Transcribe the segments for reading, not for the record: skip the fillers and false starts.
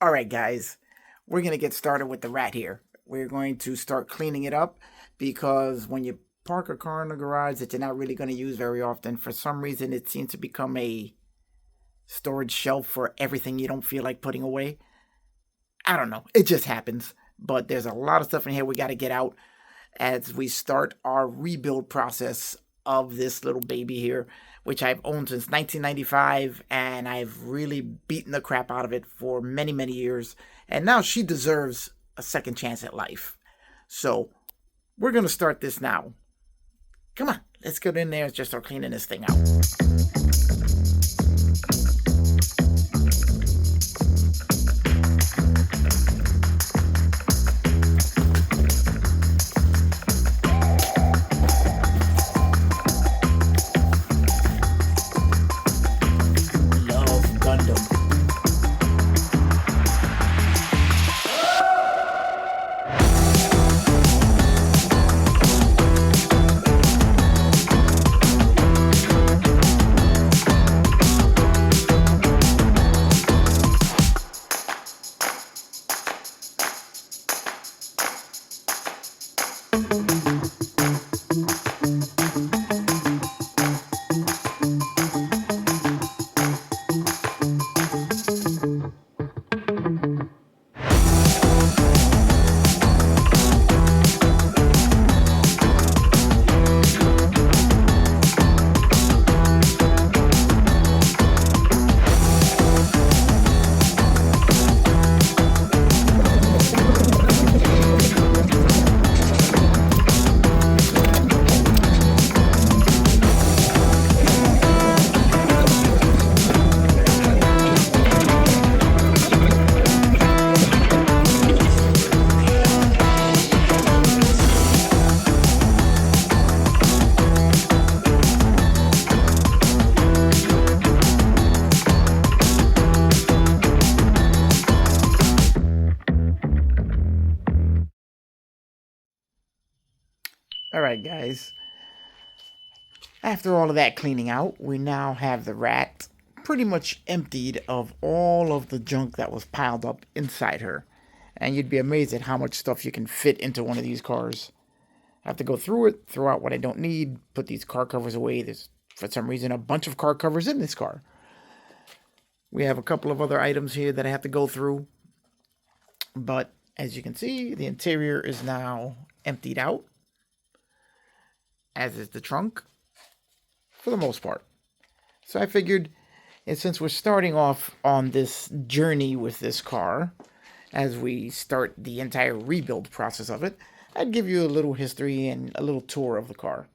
All right, guys, we're going to get started with the rat here. We're going to start cleaning it up because when you park a car in the garage that you're not really going to use very often, for some reason it seems to become a storage shelf for everything you don't feel like putting away. I don't know. It just happens. But there's a lot of stuff in here we got to get out as we start our rebuild process of this little baby here, which I've owned since 1995, and I've really beaten the crap out of it for many, many years. And now she deserves a second chance at life. So we're going to start this now. Come on, let's get in there and just start cleaning this thing out. Love Gundam. All right, guys. After all of that cleaning out, we now have the rat pretty much emptied of all of the junk that was piled up inside her. And you'd be amazed at how much stuff you can fit into one of these cars. I have to go through it, throw out what I don't need, put these car covers away. There's, for some reason, a bunch of car covers in this car. We have a couple of other items here that I have to go through. But as you can see, the interior is now emptied out, as is the trunk, for the most part. So I figured, and since we're starting off on this journey with this car, as we start the entire rebuild process of it, I'd give you a little history and a little tour of the car.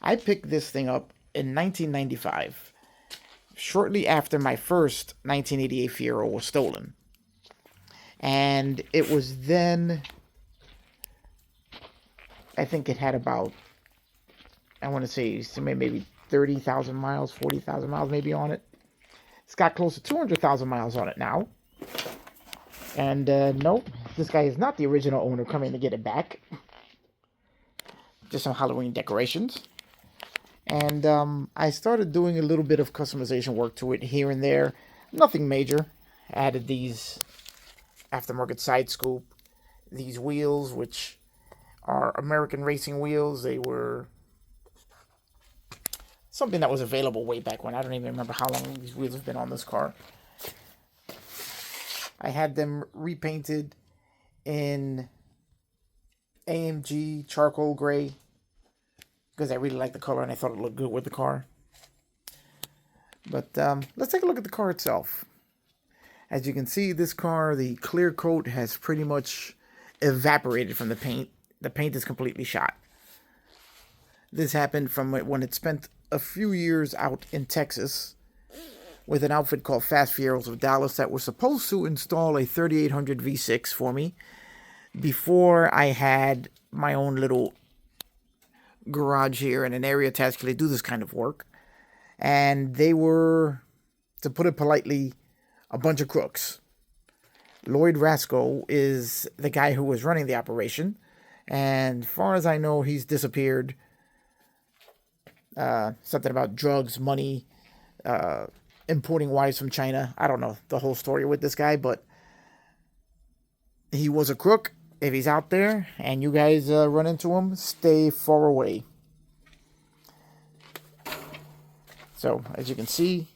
I picked this thing up in 1995, shortly after my first 1988 Fiero was stolen. And it was then, I think it had about, I want to say maybe 30,000 miles, 40,000 miles maybe on it. It's got close to 200,000 miles on it now. And nope, this guy is not the original owner coming to get it back. Just some Halloween decorations. And I started doing a little bit of customization work to it here and there. Nothing major. Added these aftermarket side scoop. These wheels, which are American racing wheels. They were something that was available way back when. I don't even remember how long these wheels have been on this car. I had them repainted in AMG charcoal gray because I really liked the color and I thought it looked good with the car. But let's take a look at the car itself. As you can see, this car, the clear coat has pretty much evaporated from the paint. The paint is completely shot. This happened from when it spent a few years out in Texas with an outfit called Fast Fieros of Dallas that was supposed to install a 3800 V6 for me before I had my own little garage here in an area to actually do this kind of work. And they were, to put it politely, a bunch of crooks. Lloyd Rasco is the guy who was running the operation, and as far as I know, he's disappeared. Something about drugs, money, importing wives from China. I don't know the whole story with this guy, but he was a crook. If he's out there and you guys run into him, stay far away. So, as you can see,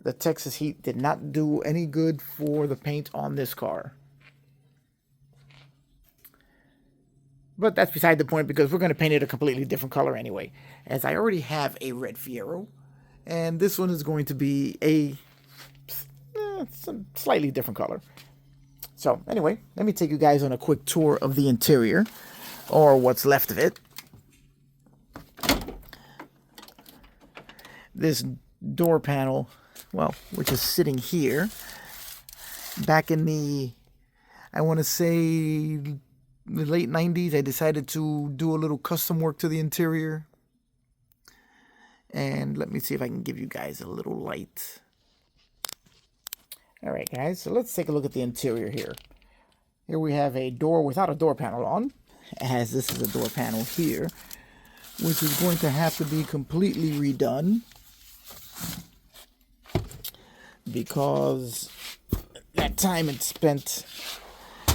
the Texas heat did not do any good for the paint on this car. But that's beside the point, because we're going to paint it a completely different color anyway, as I already have a red Fiero, and this one is going to be a some slightly different color. So anyway, let me take you guys on a quick tour of the interior, or what's left of it. This door panel, well, which is sitting here, back in the, I want to say, the late 90s, I decided to do a little custom work to the interior. And let me see if I can give you guys a little light. All right, guys, so let's take a look at the interior here. Here we have a door without a door panel on, as this is a door panel here, which is going to have to be completely redone, because that time it spent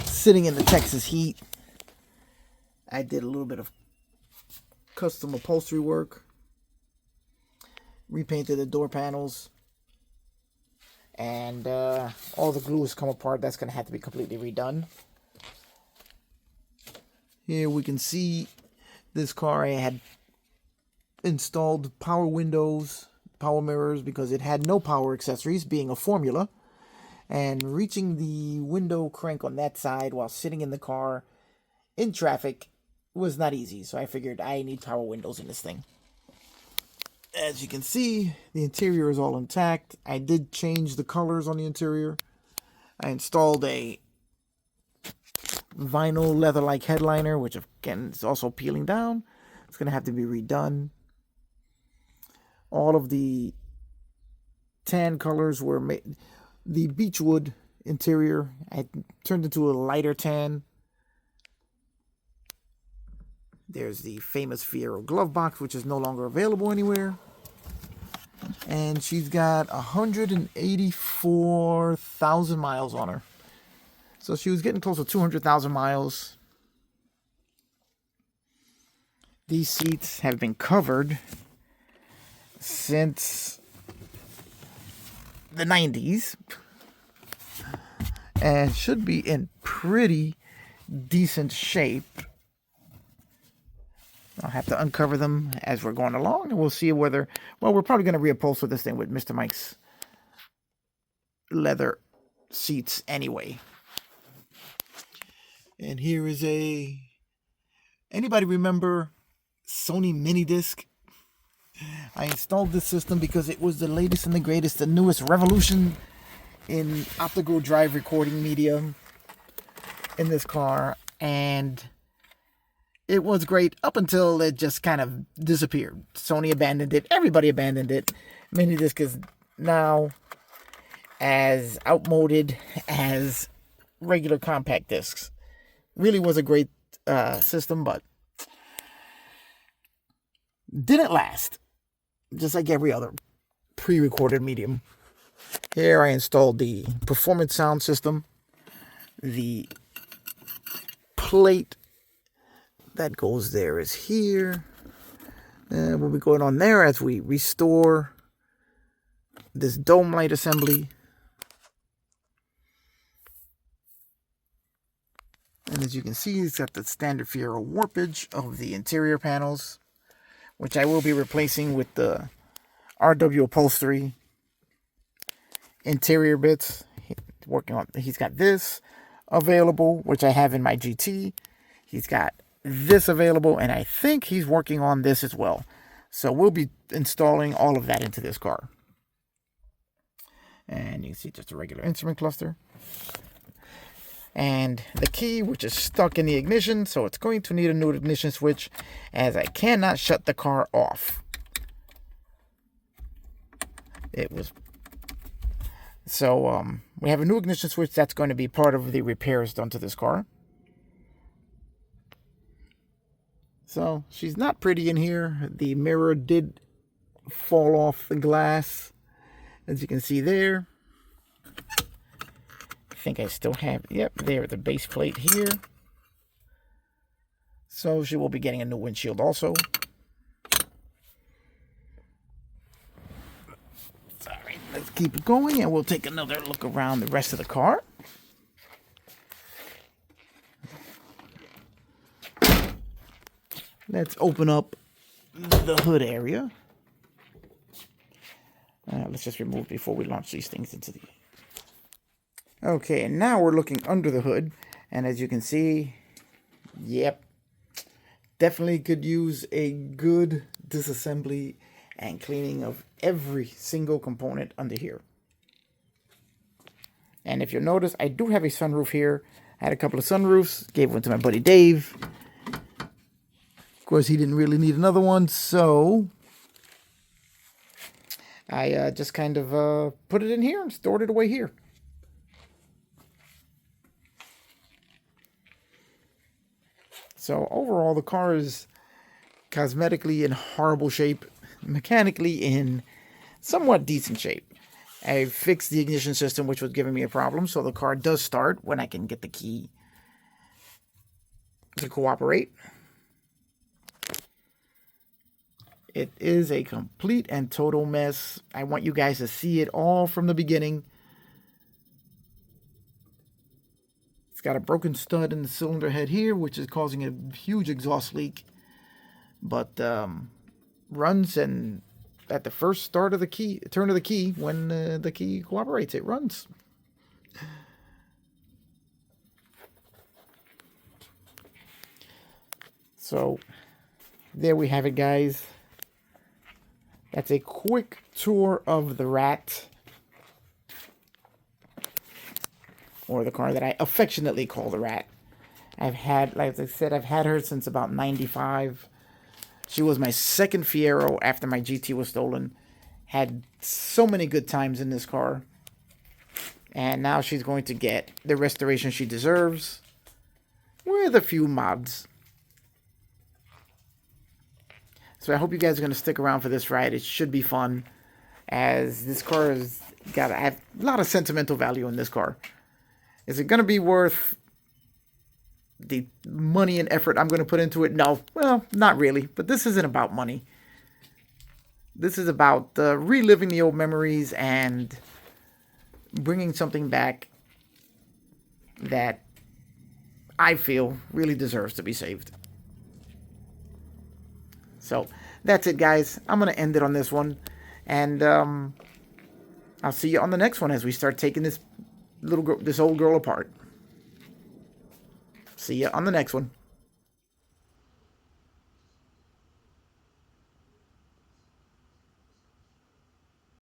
sitting in the Texas heat, I did a little bit of custom upholstery work, repainted the door panels, and all the glue has come apart. That's going to have to be completely redone. Here we can see this car, I had installed power windows, power mirrors, because it had no power accessories, being a Formula, and reaching the window crank on that side while sitting in the car in traffic was not easy. So I figured I need power windows in this thing. As you can see, the interior is all intact. I did change the colors on the interior. I installed a vinyl leather-like headliner, which again is also peeling down. It's going to have to be redone. All of the tan colors were made. The beechwood interior I turned into a lighter tan. There's the famous Fiero glove box, which is no longer available anywhere. And she's got 184,000 miles on her. So she was getting close to 200,000 miles. These seats have been covered since the 90s. And should be in pretty decent shape. I'll have to uncover them as we're going along, and we'll see whether, well, we're probably going to reupholster this thing with Mr. Mike's leather seats anyway. And here is anybody remember Sony mini disc? I installed this system because it was the latest and the greatest, the newest revolution in optical drive recording medium in this car, and it was great up until it just kind of disappeared. Sony abandoned it. Everybody abandoned it. Mini disc is now as outmoded as regular compact discs. Really was a great system, but didn't last. Just like every other pre-recorded medium. Here I installed the performance sound system. The plate that goes there is here. And we'll be going on there as we restore this dome light assembly. And as you can see, it's got the standard Fiero warpage of the interior panels, which I will be replacing with the RW upholstery interior bits. He's got this available, which I have in my GT. He's got this available, and I think he's working on this as well. So we'll be installing all of that into this car. And you can see just a regular instrument cluster. And the key, which is stuck in the ignition, so it's going to need a new ignition switch, as I cannot shut the car off. So we have a new ignition switch that's going to be part of the repairs done to this car. So she's not pretty in here. The mirror did fall off the glass, as you can see there. think I still have, yep, there, the base plate here. So she will be getting a new windshield also. Sorry, let's keep it going and we'll take another look around the rest of the car. Let's open up the hood area. Let's just remove before we launch these things into the... Okay, and now we're looking under the hood. And as you can see, yep, definitely could use a good disassembly and cleaning of every single component under here. And if you'll notice, I do have a sunroof here. I had a couple of sunroofs, gave one to my buddy Dave. Of course, he didn't really need another one, so I just kind of put it in here and stored it away here. So overall, the car is cosmetically in horrible shape, mechanically in somewhat decent shape. I fixed the ignition system, which was giving me a problem, so the car does start when I can get the key to cooperate. It is a complete and total mess. I want you guys to see it all from the beginning. It's got a broken stud in the cylinder head here, which is causing a huge exhaust leak. But runs, and at the first start of the key, turn of the key, when the key cooperates, it runs. So there we have it, guys. That's a quick tour of the Rat, or the car that I affectionately call the Rat. I've had, like I said, I've had her since about 95. She was my second Fiero after my GT was stolen. Had so many good times in this car. And now she's going to get the restoration she deserves with a few mods. So I hope you guys are going to stick around for this ride. It should be fun, as this car has got a lot of sentimental value in this car. Is it going to be worth the money and effort I'm going to put into it? No. Well, not really. But this isn't about money. This is about reliving the old memories and bringing something back that I feel really deserves to be saved. So that's it, guys. I'm going to end it on this one. And I'll see you on the next one as we start taking this old girl apart. See you on the next one.